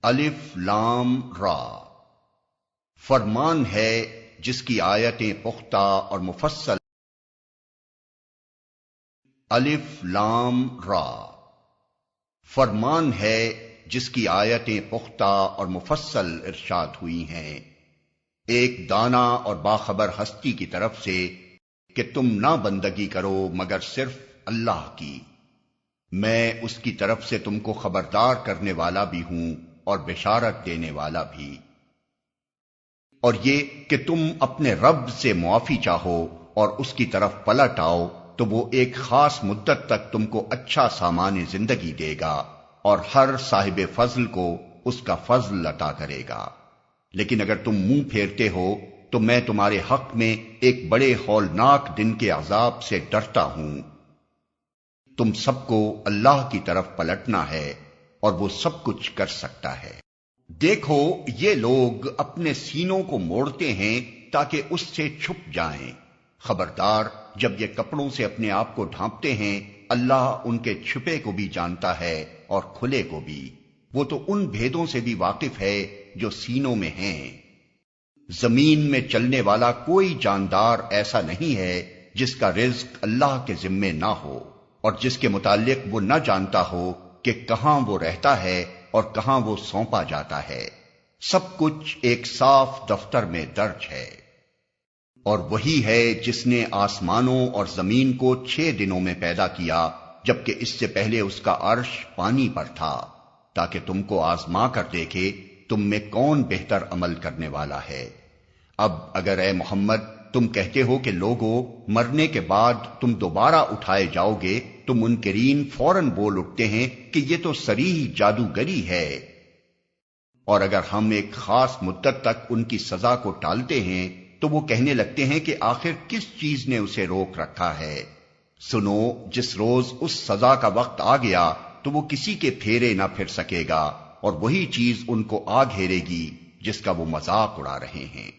الف لام را، فرمان ہے جس کی آیتیں پختہ اور مفصل۔ الف لام را، فرمان ہے جس کی آیتیں پختہ اور مفصل ارشاد ہوئی ہیں، ایک دانا اور باخبر ہستی کی طرف سے کہ تم نہ بندگی کرو مگر صرف اللہ کی، میں اس کی طرف سے تم کو خبردار کرنے والا بھی ہوں اور بشارت دینے والا بھی، اور یہ کہ تم اپنے رب سے معافی چاہو اور اس کی طرف پلٹ آؤ تو وہ ایک خاص مدت تک تم کو اچھا سامان زندگی دے گا اور ہر صاحب فضل کو اس کا فضل عطا کرے گا، لیکن اگر تم منہ پھیرتے ہو تو میں تمہارے حق میں ایک بڑے ہولناک دن کے عذاب سے ڈرتا ہوں۔ تم سب کو اللہ کی طرف پلٹنا ہے اور وہ سب کچھ کر سکتا ہے۔ دیکھو یہ لوگ اپنے سینوں کو موڑتے ہیں تاکہ اس سے چھپ جائیں، خبردار جب یہ کپڑوں سے اپنے آپ کو ڈھانپتے ہیں اللہ ان کے چھپے کو بھی جانتا ہے اور کھلے کو بھی، وہ تو ان بھیدوں سے بھی واقف ہے جو سینوں میں ہیں۔ زمین میں چلنے والا کوئی جاندار ایسا نہیں ہے جس کا رزق اللہ کے ذمے نہ ہو اور جس کے متعلق وہ نہ جانتا ہو کہ کہاں وہ رہتا ہے اور کہاں وہ سونپا جاتا ہے، سب کچھ ایک صاف دفتر میں درج ہے۔ اور وہی ہے جس نے آسمانوں اور زمین کو 6 دنوں میں پیدا کیا جبکہ اس سے پہلے اس کا عرش پانی پر تھا، تاکہ تم کو آزما کر دیکھے تم میں کون بہتر عمل کرنے والا ہے۔ اب اگر اے محمد تم کہتے ہو کہ لوگوں مرنے کے بعد تم دوبارہ اٹھائے جاؤ گے تو منکرین فوراً بول اٹھتے ہیں کہ یہ تو صریح جادوگری ہے، اور اگر ہم ایک خاص مدت تک ان کی سزا کو ٹالتے ہیں تو وہ کہنے لگتے ہیں کہ آخر کس چیز نے اسے روک رکھا ہے۔ سنو جس روز اس سزا کا وقت آ گیا تو وہ کسی کے پھیرے نہ پھر سکے گا اور وہی چیز ان کو آ گھیرے گی جس کا وہ مذاق اڑا رہے ہیں۔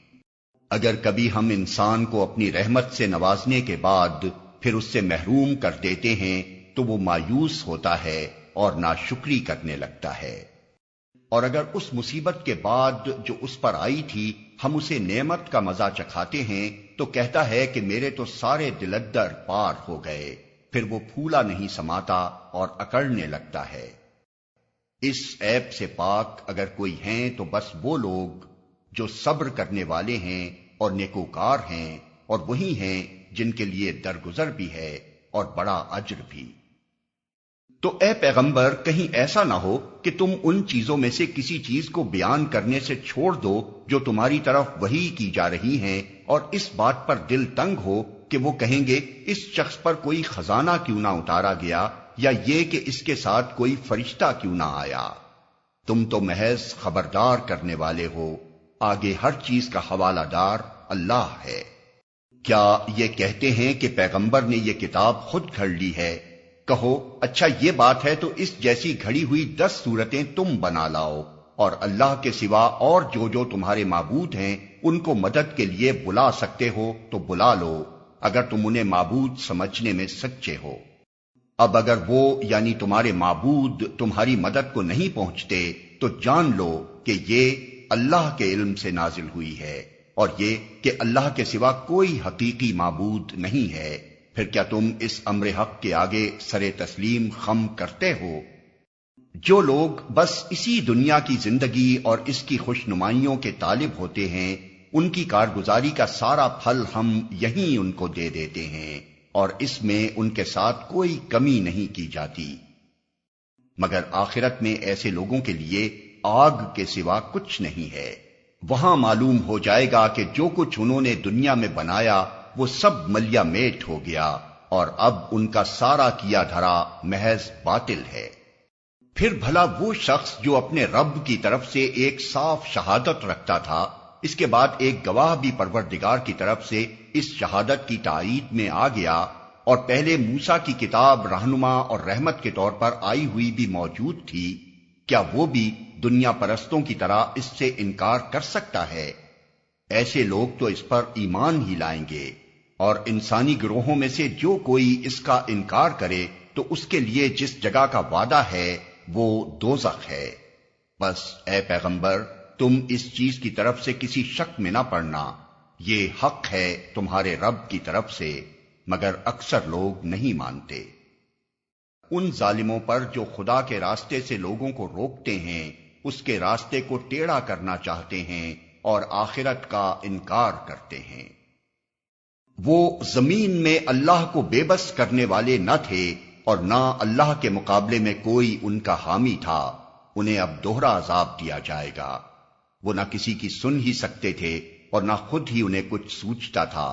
اگر کبھی ہم انسان کو اپنی رحمت سے نوازنے کے بعد پھر اس سے محروم کر دیتے ہیں تو وہ مایوس ہوتا ہے اور ناشکری کرنے لگتا ہے، اور اگر اس مصیبت کے بعد جو اس پر آئی تھی ہم اسے نعمت کا مزہ چکھاتے ہیں تو کہتا ہے کہ میرے تو سارے دلدر پار ہو گئے، پھر وہ پھولا نہیں سماتا اور اکڑنے لگتا ہے۔ اس عیب سے پاک اگر کوئی ہیں تو بس وہ لوگ جو صبر کرنے والے ہیں اور نیکوکار ہیں، اور وہی ہیں جن کے لیے درگزر بھی ہے اور بڑا اجر بھی۔ تو اے پیغمبر کہیں ایسا نہ ہو کہ تم ان چیزوں میں سے کسی چیز کو بیان کرنے سے چھوڑ دو جو تمہاری طرف وحی کی جا رہی ہیں، اور اس بات پر دل تنگ ہو کہ وہ کہیں گے اس شخص پر کوئی خزانہ کیوں نہ اتارا گیا، یا یہ کہ اس کے ساتھ کوئی فرشتہ کیوں نہ آیا۔ تم تو محض خبردار کرنے والے ہو، آگے ہر چیز کا حوالہ دار اللہ ہے۔ کیا یہ کہتے ہیں کہ پیغمبر نے یہ کتاب خود گھڑ لی ہے؟ کہو اچھا یہ بات ہے تو اس جیسی گھڑی ہوئی 10 صورتیں تم بنا لاؤ، اور اللہ کے سوا اور جو تمہارے معبود ہیں ان کو مدد کے لیے بلا سکتے ہو تو بلا لو، اگر تم انہیں معبود سمجھنے میں سچے ہو۔ اب اگر وہ یعنی تمہارے معبود تمہاری مدد کو نہیں پہنچتے تو جان لو کہ یہ اللہ کے علم سے نازل ہوئی ہے، اور یہ کہ اللہ کے سوا کوئی حقیقی معبود نہیں ہے، پھر کیا تم اس امر حق کے آگے سر تسلیم خم کرتے ہو؟ جو لوگ بس اسی دنیا کی زندگی اور اس کی خوش نمائیوں کے طالب ہوتے ہیں ان کی کارگزاری کا سارا پھل ہم یہیں ان کو دے دیتے ہیں، اور اس میں ان کے ساتھ کوئی کمی نہیں کی جاتی، مگر آخرت میں ایسے لوگوں کے لیے آگ کے سوا کچھ نہیں ہے۔ وہاں معلوم ہو جائے گا کہ جو کچھ انہوں نے دنیا میں بنایا وہ سب ملیا میٹ ہو گیا، اور اب ان کا سارا کیا دھرا محض باطل ہے۔ پھر بھلا وہ شخص جو اپنے رب کی طرف سے ایک صاف شہادت رکھتا تھا، اس کے بعد ایک گواہ بھی پروردگار کی طرف سے اس شہادت کی تائید میں آ گیا، اور پہلے موسیٰ کی کتاب رہنما اور رحمت کے طور پر آئی ہوئی بھی موجود تھی، کیا وہ بھی دنیا پرستوں کی طرح اس سے انکار کر سکتا ہے؟ ایسے لوگ تو اس پر ایمان ہی لائیں گے، اور انسانی گروہوں میں سے جو کوئی اس کا انکار کرے تو اس کے لیے جس جگہ کا وعدہ ہے وہ دوزخ ہے، بس اے پیغمبر تم اس چیز کی طرف سے کسی شک میں نہ پڑنا، یہ حق ہے تمہارے رب کی طرف سے، مگر اکثر لوگ نہیں مانتے۔ ان ظالموں پر جو خدا کے راستے سے لوگوں کو روکتے ہیں، اس کے راستے کو ٹیڑھا کرنا چاہتے ہیں اور آخرت کا انکار کرتے ہیں۔ وہ زمین میں اللہ کو بے بس کرنے والے نہ تھے اور نہ اللہ کے مقابلے میں کوئی ان کا حامی تھا، انہیں اب دوہرا عذاب دیا جائے گا۔ وہ نہ کسی کی سن ہی سکتے تھے اور نہ خود ہی انہیں کچھ سوچتا تھا۔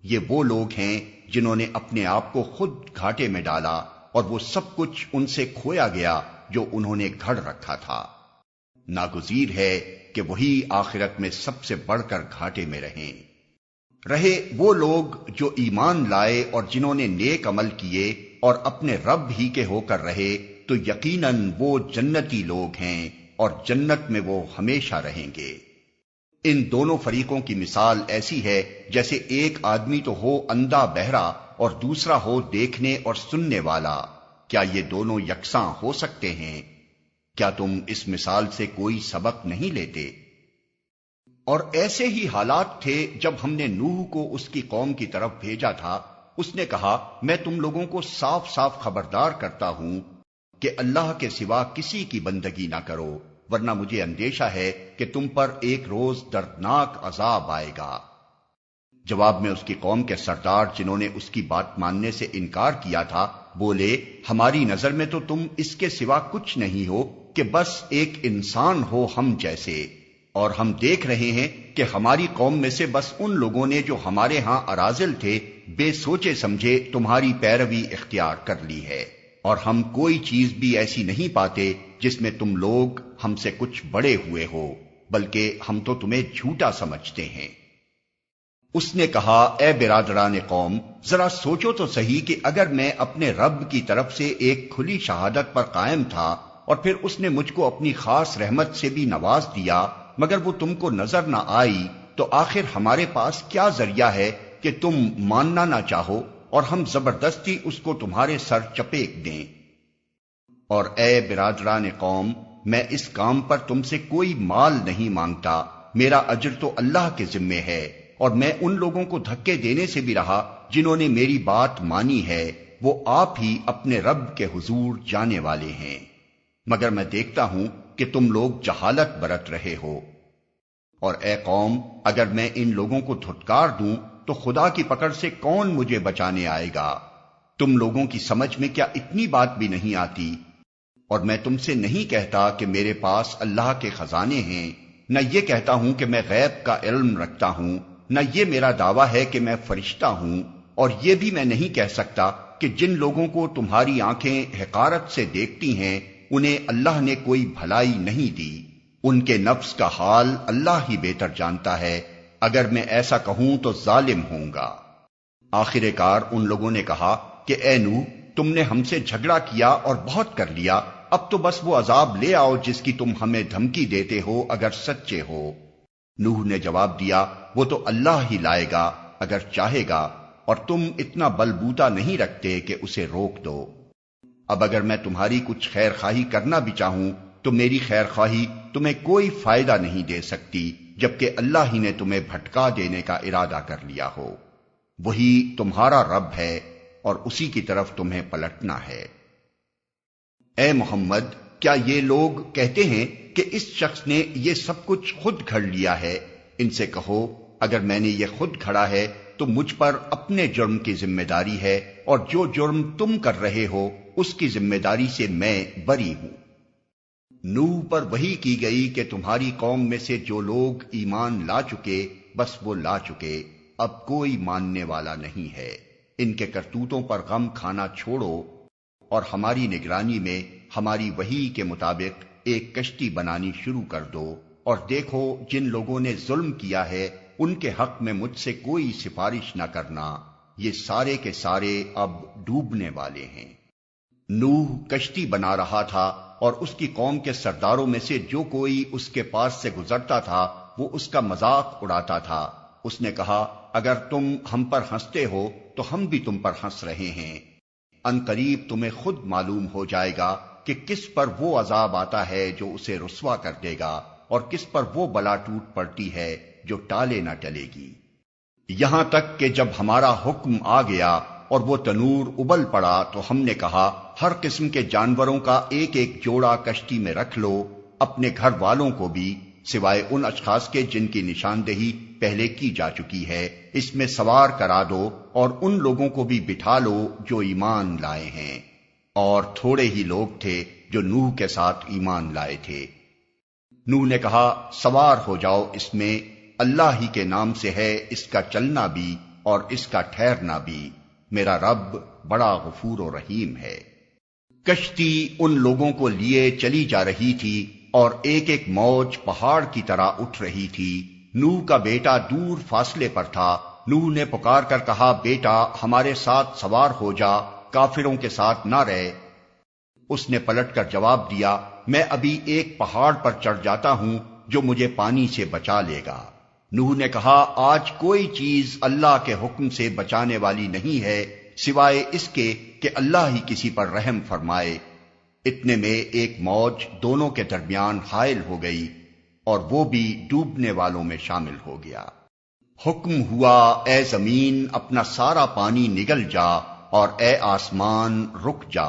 یہ وہ لوگ ہیں جنہوں نے اپنے آپ کو خود گھاٹے میں ڈالا اور وہ سب کچھ ان سے کھویا گیا جو انہوں نے گھڑ رکھا تھا۔ ناگزیر ہے کہ وہی آخرت میں سب سے بڑھ کر گھاٹے میں رہیں۔ رہے وہ لوگ جو ایمان لائے اور جنہوں نے نیک عمل کیے اور اپنے رب ہی کے ہو کر رہے، تو یقیناً وہ جنتی لوگ ہیں اور جنت میں وہ ہمیشہ رہیں گے۔ ان دونوں فریقوں کی مثال ایسی ہے جیسے ایک آدمی تو ہو اندھا بہرا اور دوسرا ہو دیکھنے اور سننے والا، کیا یہ دونوں یکساں ہو سکتے ہیں؟ کیا تم اس مثال سے کوئی سبق نہیں لیتے؟ اور ایسے ہی حالات تھے جب ہم نے نوح کو اس کی قوم کی طرف بھیجا تھا۔ اس نے کہا، میں تم لوگوں کو صاف صاف خبردار کرتا ہوں کہ اللہ کے سوا کسی کی بندگی نہ کرو، ورنہ مجھے اندیشہ ہے کہ تم پر ایک روز دردناک عذاب آئے گا۔ جواب میں اس کی قوم کے سردار جنہوں نے اس کی بات ماننے سے انکار کیا تھا بولے، ہماری نظر میں تو تم اس کے سوا کچھ نہیں ہو کہ بس ایک انسان ہو ہم جیسے، اور ہم دیکھ رہے ہیں کہ ہماری قوم میں سے بس ان لوگوں نے جو ہمارے ہاں اراذل تھے بے سوچے سمجھے تمہاری پیروی اختیار کر لی ہے، اور ہم کوئی چیز بھی ایسی نہیں پاتے جس میں تم لوگ ہم سے کچھ بڑے ہوئے ہو، بلکہ ہم تو تمہیں جھوٹا سمجھتے ہیں۔ اس نے کہا، اے برادران قوم، ذرا سوچو تو صحیح کہ اگر میں اپنے رب کی طرف سے ایک کھلی شہادت پر قائم تھا اور پھر اس نے مجھ کو اپنی خاص رحمت سے بھی نواز دیا مگر وہ تم کو نظر نہ آئی، تو آخر ہمارے پاس کیا ذریعہ ہے کہ تم ماننا نہ چاہو اور ہم زبردستی اس کو تمہارے سر چپیٹ دیں۔ اور اے برادران قوم، میں اس کام پر تم سے کوئی مال نہیں مانگتا، میرا اجر تو اللہ کے ذمے ہے، اور میں ان لوگوں کو دھکے دینے سے بھی رہا جنہوں نے میری بات مانی ہے، وہ آپ ہی اپنے رب کے حضور جانے والے ہیں، مگر میں دیکھتا ہوں کہ تم لوگ جہالت برت رہے ہو۔ اور اے قوم، اگر میں ان لوگوں کو دھتکار دوں تو خدا کی پکڑ سے کون مجھے بچانے آئے گا؟ تم لوگوں کی سمجھ میں کیا اتنی بات بھی نہیں آتی؟ اور میں تم سے نہیں کہتا کہ میرے پاس اللہ کے خزانے ہیں، نہ یہ کہتا ہوں کہ میں غیب کا علم رکھتا ہوں، نہ یہ میرا دعویٰ ہے کہ میں فرشتہ ہوں، اور یہ بھی میں نہیں کہہ سکتا کہ جن لوگوں کو تمہاری آنکھیں حقارت سے دیکھتی ہیں انہیں اللہ نے کوئی بھلائی نہیں دی، ان کے نفس کا حال اللہ ہی بہتر جانتا ہے، اگر میں ایسا کہوں تو ظالم ہوں گا۔ آخر کار ان لوگوں نے کہا کہ اے نوح، تم نے ہم سے جھگڑا کیا اور بہت کر لیا، اب تو بس وہ عذاب لے آؤ جس کی تم ہمیں دھمکی دیتے ہو اگر سچے ہو۔ نوح نے جواب دیا، وہ تو اللہ ہی لائے گا اگر چاہے گا، اور تم اتنا بلبوتا نہیں رکھتے کہ اسے روک دو۔ اب اگر میں تمہاری کچھ خیر خواہی کرنا بھی چاہوں تو میری خیر خواہی تمہیں کوئی فائدہ نہیں دے سکتی، جبکہ اللہ ہی نے تمہیں بھٹکا دینے کا ارادہ کر لیا ہو۔ وہی تمہارا رب ہے اور اسی کی طرف تمہیں پلٹنا ہے۔ اے محمد، کیا یہ لوگ کہتے ہیں کہ اس شخص نے یہ سب کچھ خود گھڑ لیا ہے؟ ان سے کہو، اگر میں نے یہ خود گھڑا ہے تو مجھ پر اپنے جرم کی ذمہ داری ہے، اور جو جرم تم کر رہے ہو اس کی ذمہ داری سے میں بری ہوں۔ نوح پر وحی کی گئی کہ تمہاری قوم میں سے جو لوگ ایمان لا چکے بس وہ لا چکے، اب کوئی ماننے والا نہیں ہے، ان کے کرتوتوں پر غم کھانا چھوڑو اور ہماری نگرانی میں ہماری وحی کے مطابق ایک کشتی بنانی شروع کر دو، اور دیکھو جن لوگوں نے ظلم کیا ہے ان کے حق میں مجھ سے کوئی سفارش نہ کرنا، یہ سارے کے سارے اب ڈوبنے والے ہیں۔ نوح کشتی بنا رہا تھا اور اس کی قوم کے سرداروں میں سے جو کوئی اس کے پاس سے گزرتا تھا وہ اس کا مذاق اڑاتا تھا۔ اس نے کہا، اگر تم ہم پر ہنستے ہو تو ہم بھی تم پر ہنس رہے ہیں، ان قریب تمہیں خود معلوم ہو جائے گا کہ کس پر وہ عذاب آتا ہے جو اسے رسوا کر دے گا اور کس پر وہ بلا ٹوٹ پڑتی ہے جو ٹالے نہ ٹلے گی، یہاں تک کہ جب ہمارا حکم آ گیا اور وہ تنور ابل پڑا تو ہم نے کہا ہر قسم کے جانوروں کا ایک ایک جوڑا کشتی میں رکھ لو، اپنے گھر والوں کو بھی سوائے ان اشخاص کے جن کی نشاندہی پہلے کی جا چکی ہے، اس میں سوار کرا دو اور ان لوگوں کو بھی بٹھا لو جو ایمان لائے ہیں، اور تھوڑے ہی لوگ تھے جو نوح کے ساتھ ایمان لائے تھے۔ نوح نے کہا سوار ہو جاؤ اس میں، اللہ ہی کے نام سے ہے اس کا چلنا بھی اور اس کا ٹھہرنا بھی، میرا رب بڑا غفور و رحیم ہے۔ کشتی ان لوگوں کو لیے چلی جا رہی تھی اور ایک ایک موج پہاڑ کی طرح اٹھ رہی تھی۔ نوح کا بیٹا دور فاصلے پر تھا۔ نوح نے پکار کر کہا بیٹا ہمارے ساتھ سوار ہو جا، کافروں کے ساتھ نہ رہ۔ اس نے پلٹ کر جواب دیا میں ابھی ایک پہاڑ پر چڑھ جاتا ہوں جو مجھے پانی سے بچا لے گا۔ نوح نے کہا آج کوئی چیز اللہ کے حکم سے بچانے والی نہیں ہے سوائے اس کے کہ اللہ ہی کسی پر رحم فرمائے۔ اتنے میں ایک موج دونوں کے درمیان حائل ہو گئی اور وہ بھی ڈوبنے والوں میں شامل ہو گیا۔ حکم ہوا اے زمین اپنا سارا پانی نگل جا اور اے آسمان رک جا،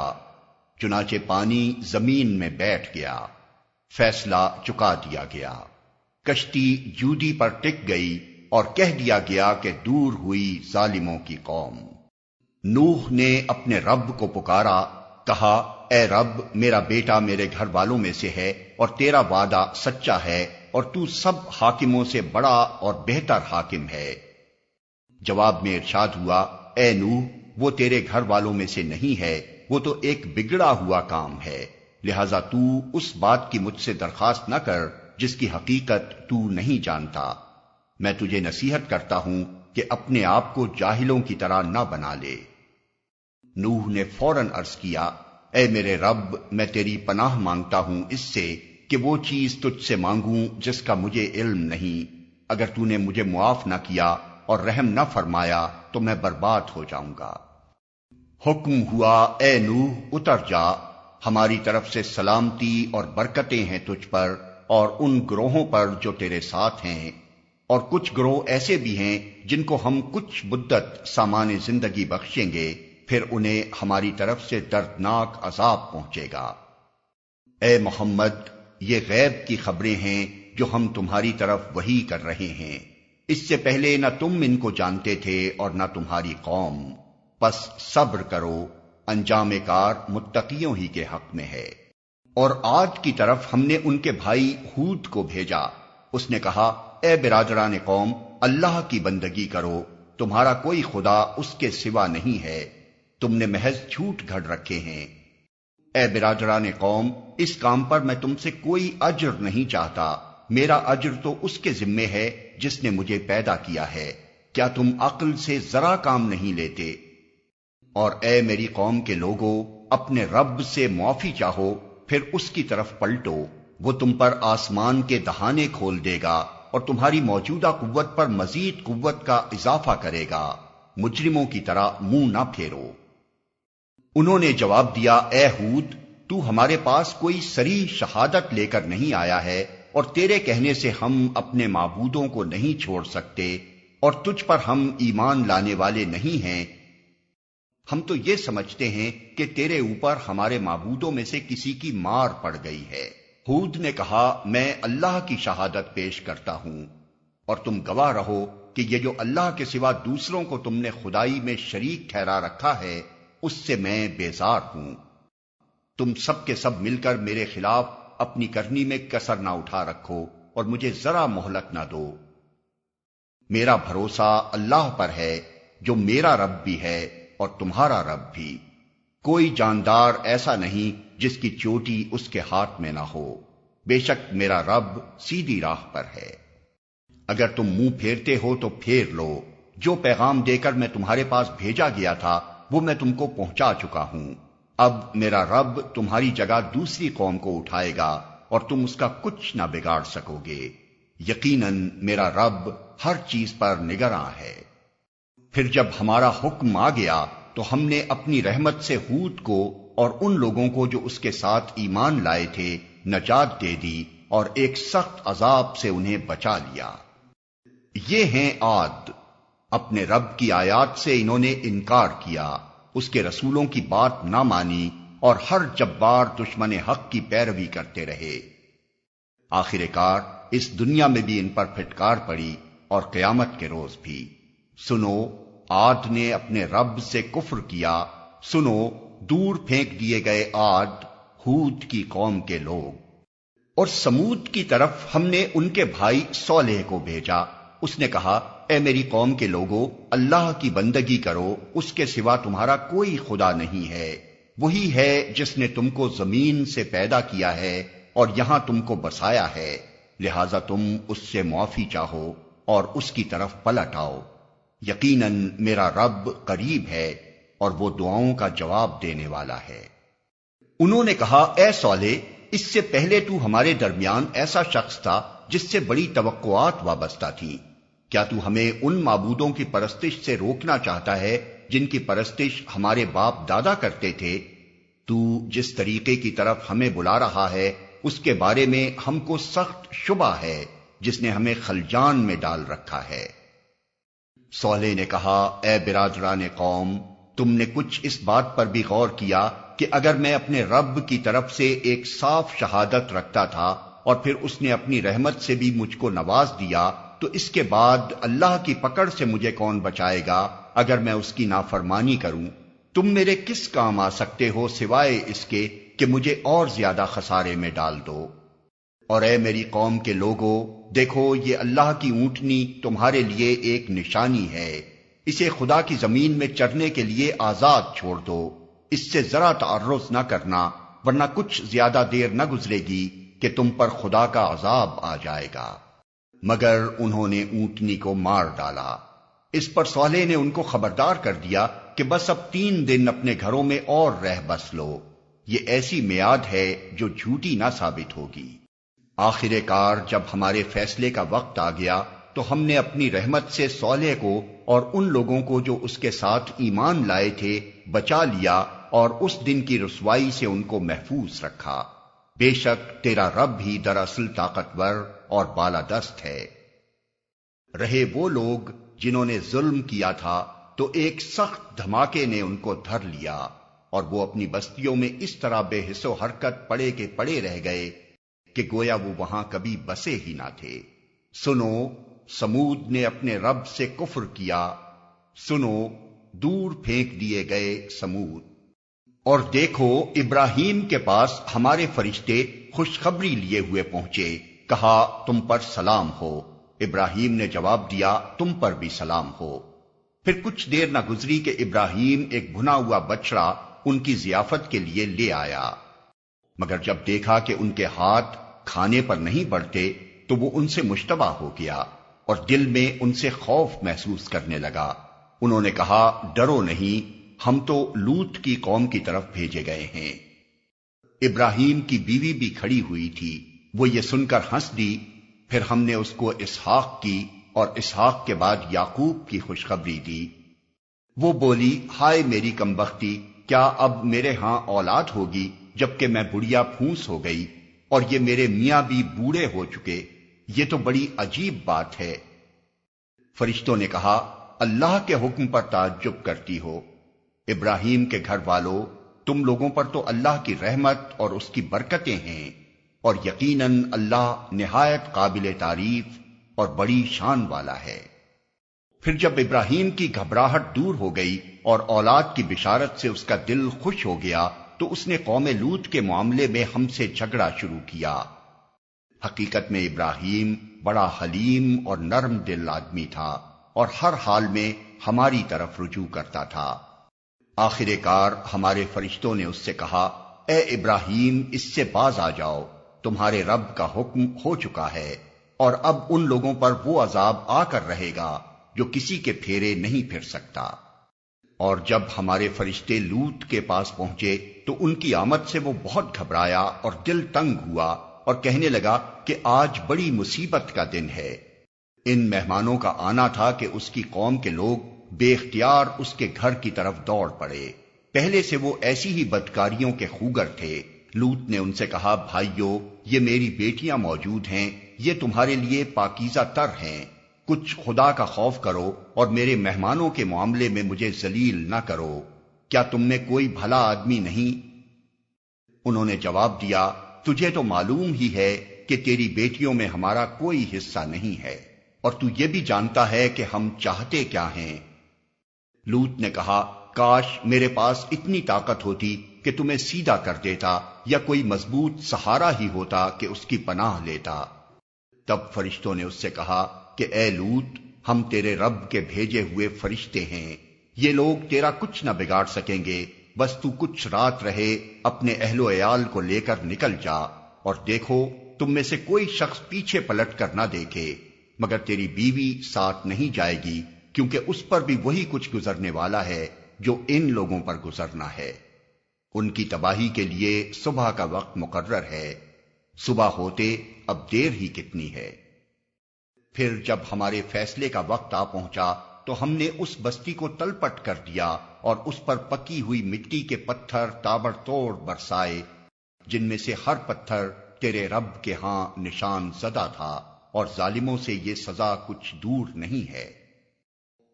چنانچہ پانی زمین میں بیٹھ گیا، فیصلہ چکا دیا گیا۔ کشتی جودی پر ٹک گئی اور کہہ دیا گیا کہ دور ہوئی ظالموں کی قوم۔ نوح نے اپنے رب کو پکارا، کہا اے رب میرا بیٹا میرے گھر والوں میں سے ہے اور تیرا وعدہ سچا ہے اور تو سب حاکموں سے بڑا اور بہتر حاکم ہے۔ جواب میں ارشاد ہوا اے نوح وہ تیرے گھر والوں میں سے نہیں ہے، وہ تو ایک بگڑا ہوا کام ہے، لہذا تو اس بات کی مجھ سے درخواست نہ کر جس کی حقیقت تو نہیں جانتا۔ میں تجھے نصیحت کرتا ہوں کہ اپنے آپ کو جاہلوں کی طرح نہ بنا لے۔ نوح نے فوراً عرض کیا اے میرے رب میں تیری پناہ مانگتا ہوں اس سے کہ وہ چیز تجھ سے مانگوں جس کا مجھے علم نہیں، اگر تو نے مجھے معاف نہ کیا اور رحم نہ فرمایا تو میں برباد ہو جاؤں گا۔ حکم ہوا اے نوح اتر جا، ہماری طرف سے سلامتی اور برکتیں ہیں تجھ پر اور ان گروہوں پر جو تیرے ساتھ ہیں، اور کچھ گروہ ایسے بھی ہیں جن کو ہم کچھ مدت سامان زندگی بخشیں گے، پھر انہیں ہماری طرف سے دردناک عذاب پہنچے گا۔ اے محمد یہ غیب کی خبریں ہیں جو ہم تمہاری طرف وحی کر رہے ہیں، اس سے پہلے نہ تم ان کو جانتے تھے اور نہ تمہاری قوم، پس صبر کرو، انجام کار متقیوں ہی کے حق میں ہے۔ اور عاد کی طرف ہم نے ان کے بھائی ہود کو بھیجا، اس نے کہا اے برادران قوم اللہ کی بندگی کرو، تمہارا کوئی خدا اس کے سوا نہیں ہے، تم نے محض جھوٹ گھڑ رکھے ہیں۔ اے برادران قوم اس کام پر میں تم سے کوئی اجر نہیں چاہتا، میرا اجر تو اس کے ذمے ہے جس نے مجھے پیدا کیا ہے، کیا تم عقل سے ذرا کام نہیں لیتے؟ اور اے میری قوم کے لوگو اپنے رب سے معافی چاہو پھر اس کی طرف پلٹو، وہ تم پر آسمان کے دہانے کھول دے گا اور تمہاری موجودہ قوت پر مزید قوت کا اضافہ کرے گا، مجرموں کی طرح منہ نہ پھیرو۔ انہوں نے جواب دیا اے ہود تو ہمارے پاس کوئی صریح شہادت لے کر نہیں آیا ہے اور تیرے کہنے سے ہم اپنے معبودوں کو نہیں چھوڑ سکتے اور تجھ پر ہم ایمان لانے والے نہیں ہیں، ہم تو یہ سمجھتے ہیں کہ تیرے اوپر ہمارے معبودوں میں سے کسی کی مار پڑ گئی ہے۔ ہود نے کہا میں اللہ کی شہادت پیش کرتا ہوں اور تم گواہ رہو کہ یہ جو اللہ کے سوا دوسروں کو تم نے خدائی میں شریک ٹھہرا رکھا ہے اس سے میں بیزار ہوں۔ تم سب کے سب مل کر میرے خلاف اپنی کرنی میں کسر نہ اٹھا رکھو اور مجھے ذرا مہلت نہ دو۔ میرا بھروسہ اللہ پر ہے جو میرا رب بھی ہے اور تمہارا رب بھی، کوئی جاندار ایسا نہیں جس کی چوٹی اس کے ہاتھ میں نہ ہو، بے شک میرا رب سیدھی راہ پر ہے۔ اگر تم منہ پھیرتے ہو تو پھیر لو، جو پیغام دے کر میں تمہارے پاس بھیجا گیا تھا وہ میں تم کو پہنچا چکا ہوں، اب میرا رب تمہاری جگہ دوسری قوم کو اٹھائے گا اور تم اس کا کچھ نہ بگاڑ سکو گے، یقیناً میرا رب ہر چیز پر نگراں ہے۔ پھر جب ہمارا حکم آ گیا تو ہم نے اپنی رحمت سے ہود کو اور ان لوگوں کو جو اس کے ساتھ ایمان لائے تھے نجات دے دی اور ایک سخت عذاب سے انہیں بچا لیا۔ یہ ہیں عاد، اپنے رب کی آیات سے انہوں نے انکار کیا، اس کے رسولوں کی بات نہ مانی اور ہر جبار دشمن حق کی پیروی کرتے رہے۔ آخر کار اس دنیا میں بھی ان پر پھٹکار پڑی اور قیامت کے روز بھی۔ سنو، عاد نے اپنے رب سے کفر کیا، سنو دور پھینک دیے گئے عاد، ہود کی قوم کے لوگ۔ اور سمود کی طرف ہم نے ان کے بھائی صالح کو بھیجا، اس نے کہا اے میری قوم کے لوگو، اللہ کی بندگی کرو، اس کے سوا تمہارا کوئی خدا نہیں ہے، وہی ہے جس نے تم کو زمین سے پیدا کیا ہے اور یہاں تم کو بسایا ہے، لہذا تم اس سے معافی چاہو اور اس کی طرف پلٹ آؤ، یقیناً میرا رب قریب ہے اور وہ دعاؤں کا جواب دینے والا ہے۔ انہوں نے کہا اے صالح، اس سے پہلے تو ہمارے درمیان ایسا شخص تھا جس سے بڑی توقعات وابستہ تھیں، کیا تو ہمیں ان معبودوں کی پرستش سے روکنا چاہتا ہے جن کی پرستش ہمارے باپ دادا کرتے تھے؟ تو جس طریقے کی طرف ہمیں بلا رہا ہے اس کے بارے میں ہم کو سخت شبہ ہے، جس نے ہمیں خلجان میں ڈال رکھا ہے۔ صالح نے کہا اے برادران قوم، تم نے کچھ اس بات پر بھی غور کیا کہ اگر میں اپنے رب کی طرف سے ایک صاف شہادت رکھتا تھا اور پھر اس نے اپنی رحمت سے بھی مجھ کو نواز دیا، تو اس کے بعد اللہ کی پکڑ سے مجھے کون بچائے گا اگر میں اس کی نافرمانی کروں؟ تم میرے کس کام آ سکتے ہو سوائے اس کے کہ مجھے اور زیادہ خسارے میں ڈال دو؟ اور اے میری قوم کے لوگو، دیکھو یہ اللہ کی اونٹنی تمہارے لیے ایک نشانی ہے، اسے خدا کی زمین میں چرنے کے لیے آزاد چھوڑ دو، اس سے ذرا تعرض نہ کرنا، ورنہ کچھ زیادہ دیر نہ گزرے گی کہ تم پر خدا کا عذاب آ جائے گا۔ مگر انہوں نے اونٹنی کو مار ڈالا۔ اس پر صالح نے ان کو خبردار کر دیا کہ بس اب 3 دن اپنے گھروں میں اور رہ بس لو، یہ ایسی میعاد ہے جو جھوٹی نہ ثابت ہوگی۔ آخر کار جب ہمارے فیصلے کا وقت آ گیا تو ہم نے اپنی رحمت سے صالح کو اور ان لوگوں کو جو اس کے ساتھ ایمان لائے تھے بچا لیا اور اس دن کی رسوائی سے ان کو محفوظ رکھا۔ بے شک تیرا رب ہی دراصل طاقتور اور بالادست ہے۔ رہے وہ لوگ جنہوں نے ظلم کیا تھا تو ایک سخت دھماکے نے ان کو دھر لیا اور وہ اپنی بستیوں میں اس طرح بے حس و حرکت پڑے کے پڑے رہ گئے کہ گویا وہ وہاں کبھی بسے ہی نہ تھے۔ سنو، سمود نے اپنے رب سے کفر کیا، سنو دور پھینک دیے گئے سمود۔ اور دیکھو ابراہیم کے پاس ہمارے فرشتے خوشخبری لیے ہوئے پہنچے، کہا تم پر سلام ہو۔ ابراہیم نے جواب دیا تم پر بھی سلام ہو۔ پھر کچھ دیر نہ گزری کہ ابراہیم ایک بھنا ہوا بچڑا ان کی ضیافت کے لیے لے آیا، مگر جب دیکھا کہ ان کے ہاتھ کھانے پر نہیں بڑھتے تو وہ ان سے مشتبہ ہو گیا اور دل میں ان سے خوف محسوس کرنے لگا۔ انہوں نے کہا ڈرو نہیں، ہم تو لوط کی قوم کی طرف بھیجے گئے ہیں۔ ابراہیم کی بیوی بھی کھڑی ہوئی تھی، وہ یہ سن کر ہنس دی۔ پھر ہم نے اس کو اسحاق کی اور اسحاق کے بعد یعقوب کی خوشخبری دی۔ وہ بولی ہائے میری کمبختی، کیا اب میرے ہاں اولاد ہوگی جبکہ میں بڑھیا پھونس ہو گئی اور یہ میرے میاں بھی بوڑھے ہو چکے؟ یہ تو بڑی عجیب بات ہے۔ فرشتوں نے کہا اللہ کے حکم پر تعجب کرتی ہو؟ ابراہیم کے گھر والوں، تم لوگوں پر تو اللہ کی رحمت اور اس کی برکتیں ہیں، اور یقیناً اللہ نہایت قابل تعریف اور بڑی شان والا ہے۔ پھر جب ابراہیم کی گھبراہٹ دور ہو گئی اور اولاد کی بشارت سے اس کا دل خوش ہو گیا تو اس نے قوم لوط کے معاملے میں ہم سے جھگڑا شروع کیا۔ حقیقت میں ابراہیم بڑا حلیم اور نرم دل آدمی تھا اور ہر حال میں ہماری طرف رجوع کرتا تھا۔ آخر کار ہمارے فرشتوں نے اس سے کہا اے ابراہیم، اس سے باز آ جاؤ، تمہارے رب کا حکم ہو چکا ہے اور اب ان لوگوں پر وہ عذاب آ کر رہے گا جو کسی کے پھیرے نہیں پھر سکتا۔ اور جب ہمارے فرشتے لوط کے پاس پہنچے تو ان کی آمد سے وہ بہت گھبرایا اور دل تنگ ہوا اور کہنے لگا کہ آج بڑی مصیبت کا دن ہے۔ ان مہمانوں کا آنا تھا کہ اس کی قوم کے لوگ بے اختیار اس کے گھر کی طرف دوڑ پڑے۔ پہلے سے وہ ایسی ہی بدکاریوں کے خوگر تھے۔ لوط نے ان سے کہا، بھائیو، یہ میری بیٹیاں موجود ہیں، یہ تمہارے لیے پاکیزہ تر ہیں، کچھ خدا کا خوف کرو اور میرے مہمانوں کے معاملے میں مجھے ذلیل نہ کرو، کیا تم میں کوئی بھلا آدمی نہیں؟ انہوں نے جواب دیا، تجھے تو معلوم ہی ہے کہ تیری بیٹیوں میں ہمارا کوئی حصہ نہیں ہے، اور تو یہ بھی جانتا ہے کہ ہم چاہتے کیا ہیں۔ لوط نے کہا، کاش میرے پاس اتنی طاقت ہوتی کہ تمہیں سیدھا کر دیتا، یا کوئی مضبوط سہارا ہی ہوتا کہ اس کی پناہ لیتا۔ تب فرشتوں نے اس سے کہا کہ اے لوط، ہم تیرے رب کے بھیجے ہوئے فرشتے ہیں، یہ لوگ تیرا کچھ نہ بگاڑ سکیں گے، بس تو کچھ رات رہے، اپنے اہل و عیال کو لے کر نکل جا، اور دیکھو تم میں سے کوئی شخص پیچھے پلٹ کر نہ دیکھے، مگر تیری بیوی ساتھ نہیں جائے گی، کیونکہ اس پر بھی وہی کچھ گزرنے والا ہے جو ان لوگوں پر گزرنا ہے۔ ان کی تباہی کے لیے صبح کا وقت مقرر ہے، صبح ہوتے اب دیر ہی کتنی ہے۔ پھر جب ہمارے فیصلے کا وقت آ پہنچا تو ہم نے اس بستی کو تلپٹ کر دیا اور اس پر پکی ہوئی مٹی کے پتھر تابڑ توڑ برسائے، جن میں سے ہر پتھر تیرے رب کے ہاں نشان زدہ تھا، اور ظالموں سے یہ سزا کچھ دور نہیں ہے۔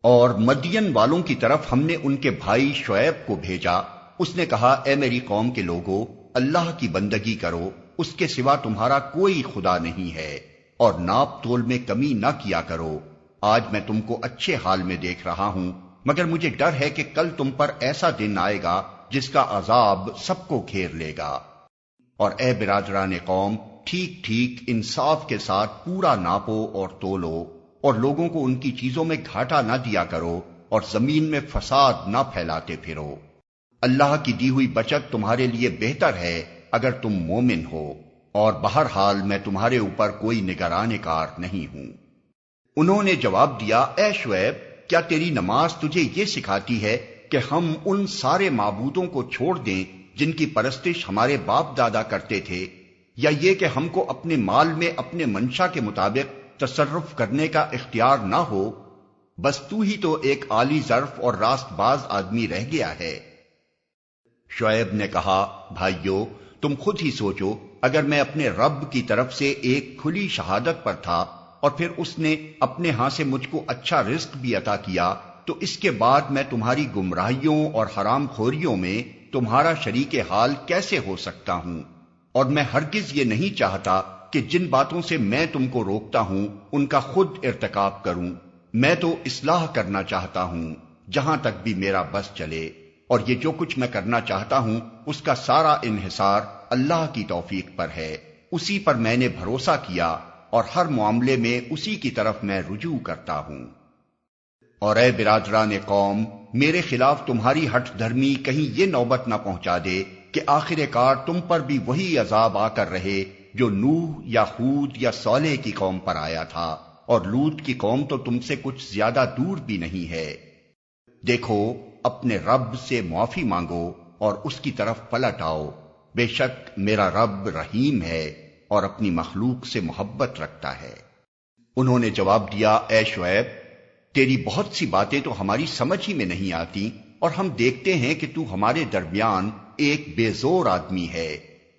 اور مدین والوں کی طرف ہم نے ان کے بھائی شعیب کو بھیجا، اس نے کہا، اے میری قوم کے لوگو، اللہ کی بندگی کرو، اس کے سوا تمہارا کوئی خدا نہیں ہے، اور ناپ تول میں کمی نہ کیا کرو۔ آج میں تم کو اچھے حال میں دیکھ رہا ہوں، مگر مجھے ڈر ہے کہ کل تم پر ایسا دن آئے گا جس کا عذاب سب کو گھیر لے گا۔ اور اے برادران قوم، ٹھیک ٹھیک انصاف کے ساتھ پورا ناپو اور تولو، اور لوگوں کو ان کی چیزوں میں گھاٹا نہ دیا کرو، اور زمین میں فساد نہ پھیلاتے پھرو۔ اللہ کی دی ہوئی بچت تمہارے لیے بہتر ہے اگر تم مومن ہو، اور بہرحال میں تمہارے اوپر کوئی نگران کار نہیں ہوں۔ انہوں نے جواب دیا، اے شعیب، کیا تیری نماز تجھے یہ سکھاتی ہے کہ ہم ان سارے معبودوں کو چھوڑ دیں جن کی پرستش ہمارے باپ دادا کرتے تھے، یا یہ کہ ہم کو اپنے مال میں اپنے منشا کے مطابق تصرف کرنے کا اختیار نہ ہو؟ بس تو ہی تو ایک عالی ظرف اور راست باز آدمی رہ گیا ہے۔ شعیب نے کہا، بھائیو، تم خود ہی سوچو، اگر میں اپنے رب کی طرف سے ایک کھلی شہادت پر تھا، اور پھر اس نے اپنے ہاں سے مجھ کو اچھا رزق بھی عطا کیا، تو اس کے بعد میں تمہاری گمراہیوں اور حرام خوریوں میں تمہارا شریک حال کیسے ہو سکتا ہوں؟ اور میں ہرگز یہ نہیں چاہتا کہ جن باتوں سے میں تم کو روکتا ہوں ان کا خود ارتکاب کروں۔ میں تو اصلاح کرنا چاہتا ہوں جہاں تک بھی میرا بس چلے، اور یہ جو کچھ میں کرنا چاہتا ہوں اس کا سارا انحصار اللہ کی توفیق پر ہے، اسی پر میں نے بھروسہ کیا، اور ہر معاملے میں اسی کی طرف میں رجوع کرتا ہوں۔ اور اے برادران قوم، میرے خلاف تمہاری ہٹ دھرمی کہیں یہ نوبت نہ پہنچا دے کہ آخر کار تم پر بھی وہی عذاب آ کر رہے جو نوح یا ہود یا صالح کی قوم پر آیا تھا، اور لوط کی قوم تو تم سے کچھ زیادہ دور بھی نہیں ہے۔ دیکھو، اپنے رب سے معافی مانگو اور اس کی طرف پلٹ آؤ، بے شک میرا رب رحیم ہے اور اپنی مخلوق سے محبت رکھتا ہے۔ انہوں نے جواب دیا، اے شعیب، تیری بہت سی باتیں تو ہماری سمجھ ہی میں نہیں آتی، اور ہم دیکھتے ہیں کہ تو ہمارے درمیان ایک بے زور آدمی ہے،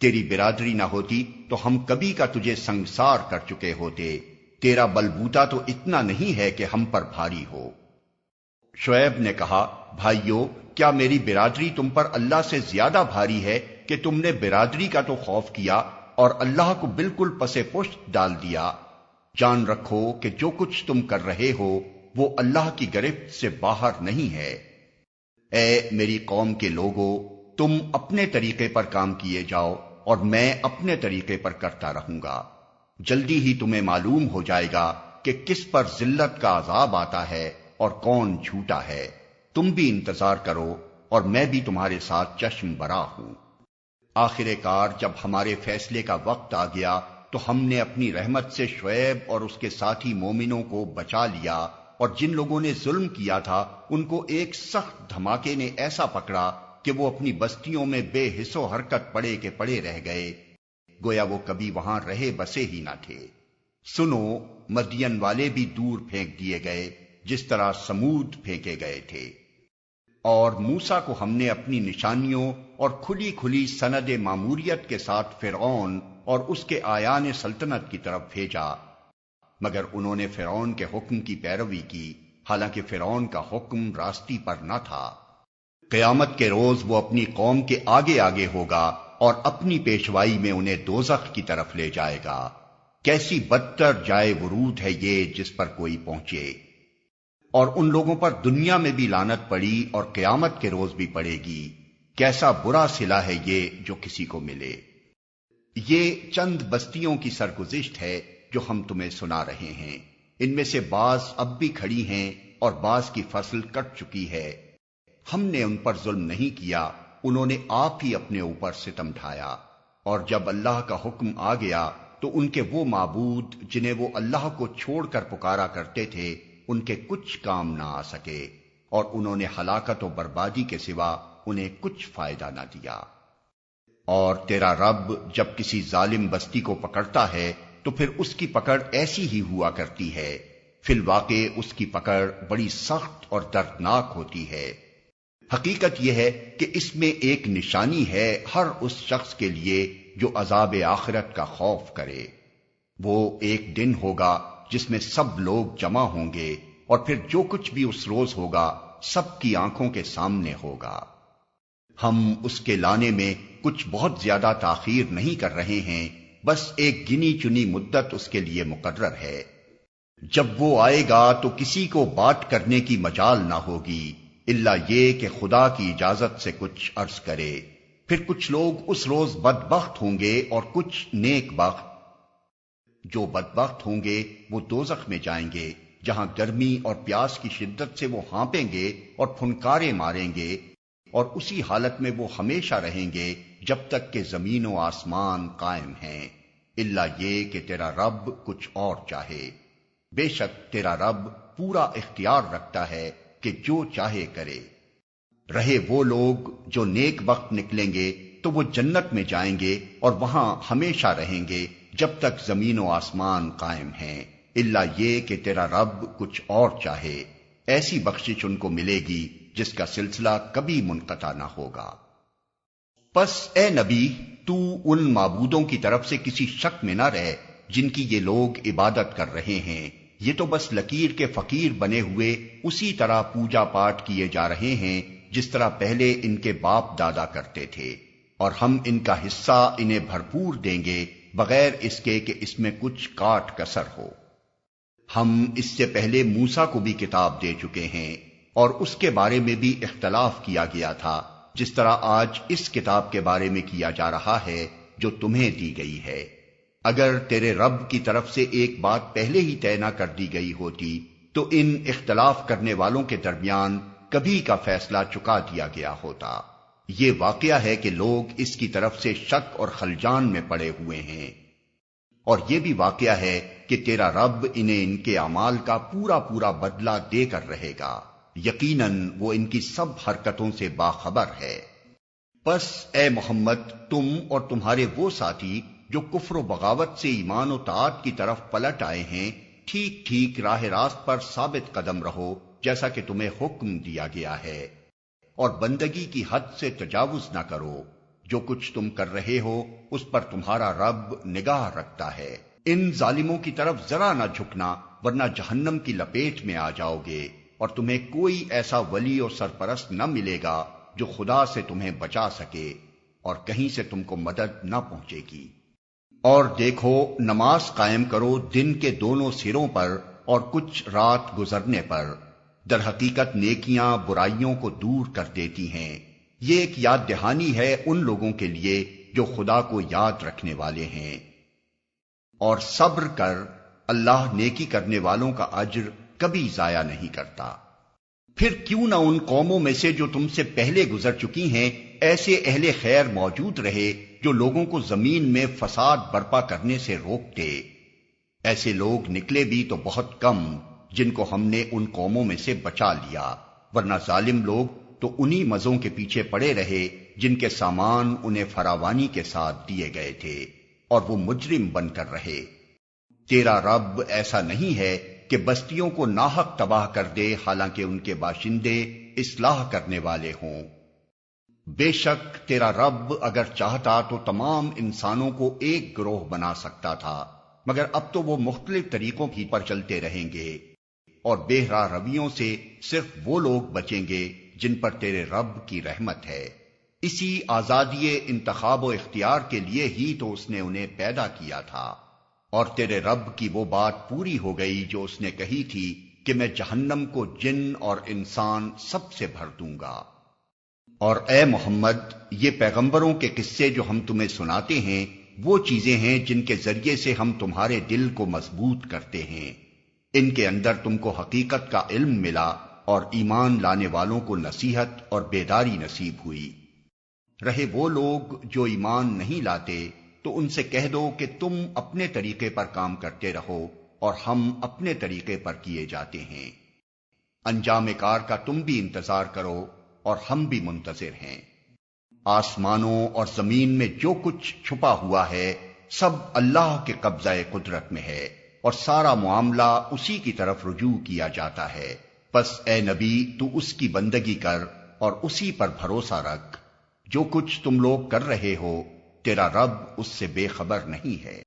تیری برادری نہ ہوتی تو ہم کبھی کا تجھے سنگسار کر چکے ہوتے، تیرا بلبوتا تو اتنا نہیں ہے کہ ہم پر بھاری ہو۔ شعیب نے کہا، بھائیو، کیا میری برادری تم پر اللہ سے زیادہ بھاری ہے کہ تم نے برادری کا تو خوف کیا اور اللہ کو بالکل پسے پشت ڈال دیا؟ جان رکھو کہ جو کچھ تم کر رہے ہو وہ اللہ کی گرفت سے باہر نہیں ہے۔ اے میری قوم کے لوگو، تم اپنے طریقے پر کام کیے جاؤ اور میں اپنے طریقے پر کرتا رہوں گا۔ جلدی ہی تمہیں معلوم ہو جائے گا کہ کس پر ذلت کا عذاب آتا ہے اور کون جھوٹا ہے۔ تم بھی انتظار کرو اور میں بھی تمہارے ساتھ چشم برا ہوں۔ آخر کار جب ہمارے فیصلے کا وقت آ گیا تو ہم نے اپنی رحمت سے شعیب اور اس کے ساتھی مومنوں کو بچا لیا، اور جن لوگوں نے ظلم کیا تھا ان کو ایک سخت دھماکے نے ایسا پکڑا کہ وہ اپنی بستیوں میں بے حس و حرکت پڑے کے پڑے رہ گئے، گویا وہ کبھی وہاں رہے بسے ہی نہ تھے۔ سنو، مدین والے بھی دور پھینک دیے گئے جس طرح سمود پھینکے گئے تھے۔ اور موسیٰ کو ہم نے اپنی نشانیوں اور کھلی کھلی سند ماموریت کے ساتھ فرعون اور اس کے آیان سلطنت کی طرف بھیجا، مگر انہوں نے فرعون کے حکم کی پیروی کی، حالانکہ فرعون کا حکم راستی پر نہ تھا۔ قیامت کے روز وہ اپنی قوم کے آگے آگے ہوگا اور اپنی پیشوائی میں انہیں دوزخ کی طرف لے جائے گا۔ کیسی بدتر جائے ورود ہے یہ جس پر کوئی پہنچے۔ اور ان لوگوں پر دنیا میں بھی لعنت پڑی اور قیامت کے روز بھی پڑے گی۔ کیسا برا صلہ ہے یہ جو کسی کو ملے۔ یہ چند بستیوں کی سرگزشت ہے جو ہم تمہیں سنا رہے ہیں، ان میں سے بعض اب بھی کھڑی ہیں اور بعض کی فصل کٹ چکی ہے۔ ہم نے ان پر ظلم نہیں کیا، انہوں نے آپ ہی اپنے اوپر ستم ڈھایا۔ اور جب اللہ کا حکم آ گیا تو ان کے وہ معبود جنہیں وہ اللہ کو چھوڑ کر پکارا کرتے تھے ان کے کچھ کام نہ آ سکے، اور انہوں نے ہلاکت و بربادی کے سوا انہیں کچھ فائدہ نہ دیا۔ اور تیرا رب جب کسی ظالم بستی کو پکڑتا ہے تو پھر اس کی پکڑ ایسی ہی ہوا کرتی ہے، فی الواقع اس کی پکڑ بڑی سخت اور دردناک ہوتی ہے۔ حقیقت یہ ہے کہ اس میں ایک نشانی ہے ہر اس شخص کے لیے جو عذاب آخرت کا خوف کرے۔ وہ ایک دن ہوگا جس میں سب لوگ جمع ہوں گے، اور پھر جو کچھ بھی اس روز ہوگا سب کی آنکھوں کے سامنے ہوگا۔ ہم اس کے لانے میں کچھ بہت زیادہ تاخیر نہیں کر رہے ہیں، بس ایک گنی چنی مدت اس کے لیے مقرر ہے۔ جب وہ آئے گا تو کسی کو بات کرنے کی مجال نہ ہوگی الا یہ کہ خدا کی اجازت سے کچھ عرض کرے۔ پھر کچھ لوگ اس روز بدبخت ہوں گے اور کچھ نیک بخت۔ جو بدبخت ہوں گے وہ دوزخ میں جائیں گے، جہاں گرمی اور پیاس کی شدت سے وہ ہانپیں گے اور پھنکارے ماریں گے، اور اسی حالت میں وہ ہمیشہ رہیں گے جب تک کہ زمین و آسمان قائم ہیں، الا یہ کہ تیرا رب کچھ اور چاہے۔ بے شک تیرا رب پورا اختیار رکھتا ہے کہ جو چاہے کرے۔ رہے وہ لوگ جو نیک وقت نکلیں گے تو وہ جنت میں جائیں گے اور وہاں ہمیشہ رہیں گے جب تک زمین و آسمان قائم ہیں، الا یہ کہ تیرا رب کچھ اور چاہے۔ ایسی بخشش ان کو ملے گی جس کا سلسلہ کبھی منقطع نہ ہوگا۔ پس اے نبی، تو ان معبودوں کی طرف سے کسی شک میں نہ رہ جن کی یہ لوگ عبادت کر رہے ہیں، یہ تو بس لکیر کے فقیر بنے ہوئے اسی طرح پوجا پاٹ کیے جا رہے ہیں جس طرح پہلے ان کے باپ دادا کرتے تھے، اور ہم ان کا حصہ انہیں بھرپور دیں گے بغیر اس کے کہ اس میں کچھ کاٹ کسر ہو۔ ہم اس سے پہلے موسیٰ کو بھی کتاب دے چکے ہیں، اور اس کے بارے میں بھی اختلاف کیا گیا تھا، جس طرح آج اس کتاب کے بارے میں کیا جا رہا ہے جو تمہیں دی گئی ہے۔ اگر تیرے رب کی طرف سے ایک بات پہلے ہی طے نہ کر دی گئی ہوتی تو ان اختلاف کرنے والوں کے درمیان کبھی کا فیصلہ چکا دیا گیا ہوتا۔ یہ واقعہ ہے کہ لوگ اس کی طرف سے شک اور خلجان میں پڑے ہوئے ہیں، اور یہ بھی واقعہ ہے کہ تیرا رب انہیں ان کے اعمال کا پورا پورا بدلہ دے کر رہے گا، یقیناً وہ ان کی سب حرکتوں سے باخبر ہے۔ پس اے محمد، تم اور تمہارے وہ ساتھی جو کفر و بغاوت سے ایمان و طاعت کی طرف پلٹ آئے ہیں، ٹھیک ٹھیک راہ راست پر ثابت قدم رہو جیسا کہ تمہیں حکم دیا گیا ہے، اور بندگی کی حد سے تجاوز نہ کرو۔ جو کچھ تم کر رہے ہو اس پر تمہارا رب نگاہ رکھتا ہے۔ ان ظالموں کی طرف ذرا نہ جھکنا ورنہ جہنم کی لپیٹ میں آ جاؤ گے، اور تمہیں کوئی ایسا ولی اور سرپرست نہ ملے گا جو خدا سے تمہیں بچا سکے، اور کہیں سے تم کو مدد نہ پہنچے گی۔ اور دیکھو، نماز قائم کرو دن کے دونوں سروں پر اور کچھ رات گزرنے پر، در حقیقت نیکیاں برائیوں کو دور کر دیتی ہیں۔ یہ ایک یاد دہانی ہے ان لوگوں کے لیے جو خدا کو یاد رکھنے والے ہیں۔ اور صبر کر، اللہ نیکی کرنے والوں کا اجر کبھی ضائع نہیں کرتا۔ پھر کیوں نہ ان قوموں میں سے جو تم سے پہلے گزر چکی ہیں ایسے اہل خیر موجود رہے جو لوگوں کو زمین میں فساد برپا کرنے سے روکتے۔ ایسے لوگ نکلے بھی تو بہت کم جن کو ہم نے ان قوموں میں سے بچا لیا، ورنہ ظالم لوگ تو انہی مزوں کے پیچھے پڑے رہے جن کے سامان انہیں فراوانی کے ساتھ دیے گئے تھے، اور وہ مجرم بن کر رہے۔ تیرا رب ایسا نہیں ہے کہ بستیوں کو ناحق تباہ کر دے حالانکہ ان کے باشندے اصلاح کرنے والے ہوں۔ بے شک تیرا رب اگر چاہتا تو تمام انسانوں کو ایک گروہ بنا سکتا تھا، مگر اب تو وہ مختلف طریقوں کی پر چلتے رہیں گے، اور بے راہ رویوں سے صرف وہ لوگ بچیں گے جن پر تیرے رب کی رحمت ہے۔ اسی آزادی انتخاب و اختیار کے لیے ہی تو اس نے انہیں پیدا کیا تھا، اور تیرے رب کی وہ بات پوری ہو گئی جو اس نے کہی تھی کہ میں جہنم کو جن اور انسان سب سے بھر دوں گا۔ اور اے محمد، یہ پیغمبروں کے قصے جو ہم تمہیں سناتے ہیں وہ چیزیں ہیں جن کے ذریعے سے ہم تمہارے دل کو مضبوط کرتے ہیں۔ ان کے اندر تم کو حقیقت کا علم ملا اور ایمان لانے والوں کو نصیحت اور بیداری نصیب ہوئی۔ رہے وہ لوگ جو ایمان نہیں لاتے تو ان سے کہہ دو کہ تم اپنے طریقے پر کام کرتے رہو اور ہم اپنے طریقے پر کیے جاتے ہیں۔ انجام کار کا تم بھی انتظار کرو اور ہم بھی منتظر ہیں۔ آسمانوں اور زمین میں جو کچھ چھپا ہوا ہے سب اللہ کے قبضہ قدرت میں ہے، اور سارا معاملہ اسی کی طرف رجوع کیا جاتا ہے۔ پس اے نبی تو اس کی بندگی کر اور اسی پر بھروسہ رکھ۔ جو کچھ تم لوگ کر رہے ہو تیرا رب اس سے بے خبر نہیں ہے۔